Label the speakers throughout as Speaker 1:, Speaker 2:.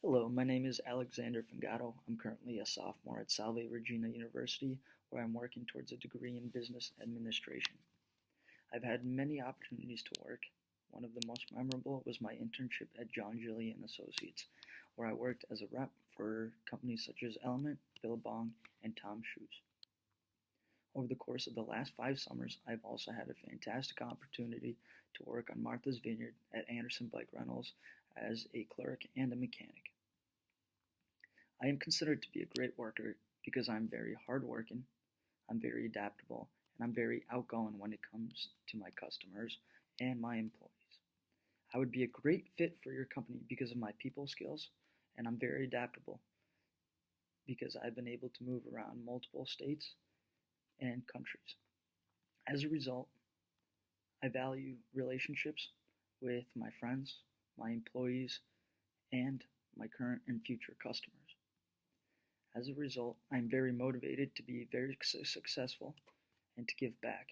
Speaker 1: Hello, my name is Alexander Fangato. I'm currently a sophomore at Salve Regina University, where I'm working towards a degree in business administration. I've had many opportunities to work. One of the most memorable was my internship at John Gilly and Associates, where I worked as a rep for companies such as Element, Billabong, and Tom Shoes. Over the course of the last 5 summers, I've also had a fantastic opportunity to work on Martha's Vineyard at Anderson Bike Rentals as a clerk and a mechanic. I am considered to be a great worker because I'm very hardworking, I'm very adaptable, and I'm very outgoing when it comes to my customers and my employees. I would be a great fit for your company because of my people skills, and I'm very adaptable because I've been able to move around multiple states and countries. As a result, I value relationships with my friends, my employees, and my current and future customers. As a result, I am very motivated to be very successful and to give back.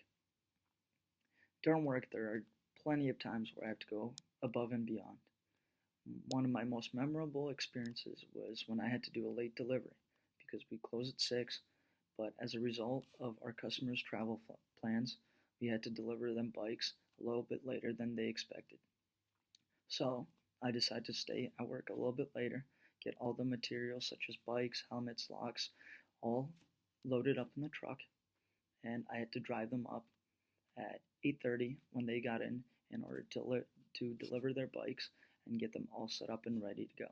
Speaker 1: During work, there are plenty of times where I have to go above and beyond. One of my most memorable experiences was when I had to do a late delivery because we close at 6, but as a result of our customers' travel plans, we had to deliver them bikes a little bit later than they expected. So I decided to stay at work a little bit later, get all the materials such as bikes, helmets, locks, all loaded up in the truck, and I had to drive them up at 8:30 when they got in order to deliver their bikes and get them all set up and ready to go.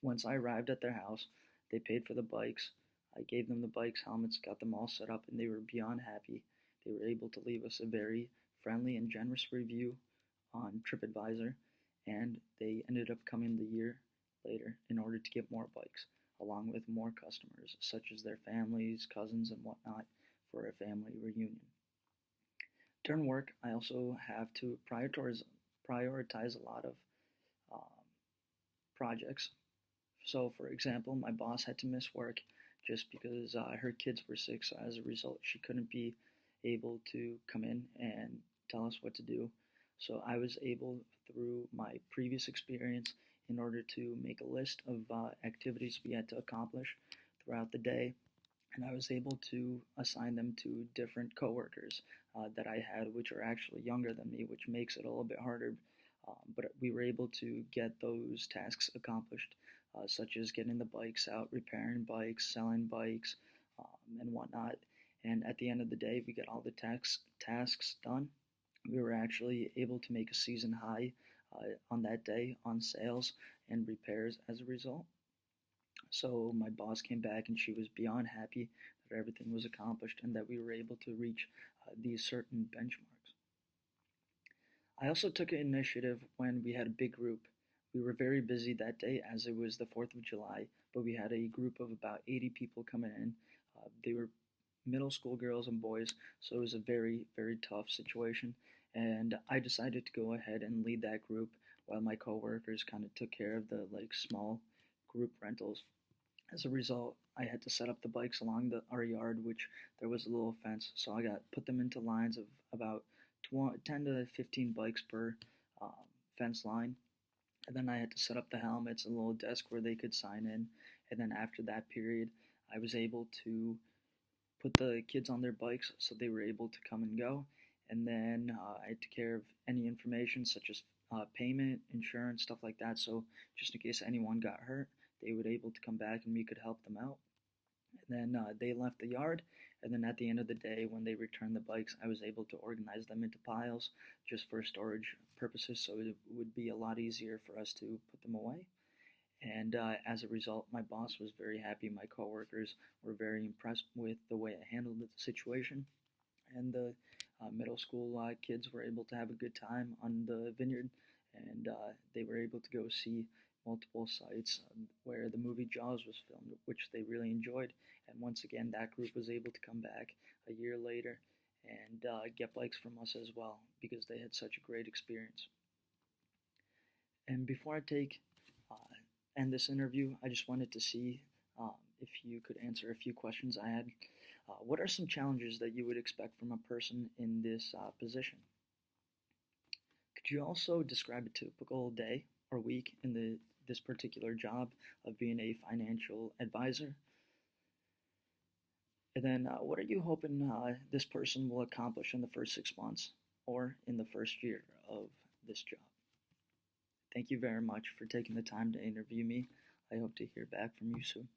Speaker 1: Once I arrived at their house, they paid for the bikes. I gave them the bikes, helmets, got them all set up, and they were beyond happy. They were able to leave us a very friendly and generous review on TripAdvisor, and they ended up coming the year later in order to get more bikes, along with more customers, such as their families, cousins, and whatnot, for a family reunion. During work, I also have to prioritize a lot of um, projects. So, for example, my boss had to miss work just because her kids were sick, so as a result, she couldn't be able to come in and tell us what to do. So I was able, through my previous experience, in order to make a list of activities we had to accomplish throughout the day, and I was able to assign them to different coworkers that I had, which are actually younger than me, which makes it a little bit harder. But we were able to get those tasks accomplished, such as getting the bikes out, repairing bikes, selling bikes, and whatnot. And at the end of the day, we get all the tasks done. We were actually able to make a season high on that day on sales and repairs as a result. So my boss came back and she was beyond happy that everything was accomplished and that we were able to reach these certain benchmarks. I also took an initiative when we had a big group. We were very busy that day as it was the 4th of July, but we had a group of about 80 people coming in. They were middle school girls and boys, so it was a very, very tough situation. And I decided to go ahead and lead that group while my coworkers kind of took care of the small group rentals. As a result, I had to set up the bikes along our yard, which there was a little fence, so I put them into lines of about 10 to 15 bikes per fence line. And then I had to set up the helmets, a little desk where they could sign in. And then after that period, I was able to put the kids on their bikes so they were able to come and go. And then I took care of any information such as payment, insurance, stuff like that. So just in case anyone got hurt, they would able to come back and we could help them out. And then they left the yard. And then at the end of the day, when they returned the bikes, I was able to organize them into piles just for storage purposes. So it would be a lot easier for us to put them away. And as a result, my boss was very happy. My coworkers were very impressed with the way I handled the situation. And the middle school kids were able to have a good time on the vineyard. And they were able to go see multiple sites where the movie Jaws was filmed, which they really enjoyed. And once again, that group was able to come back a year later and get bikes from us as well because they had such a great experience. And before I end this interview, I just wanted to see if you could answer a few questions I had. What are some challenges that you would expect from a person in this position? Could you also describe a typical day or week in the this particular job of being a financial advisor? And then what are you hoping this person will accomplish in the first 6 months or in the first year of this job? Thank you very much for taking the time to interview me. I hope to hear back from you soon.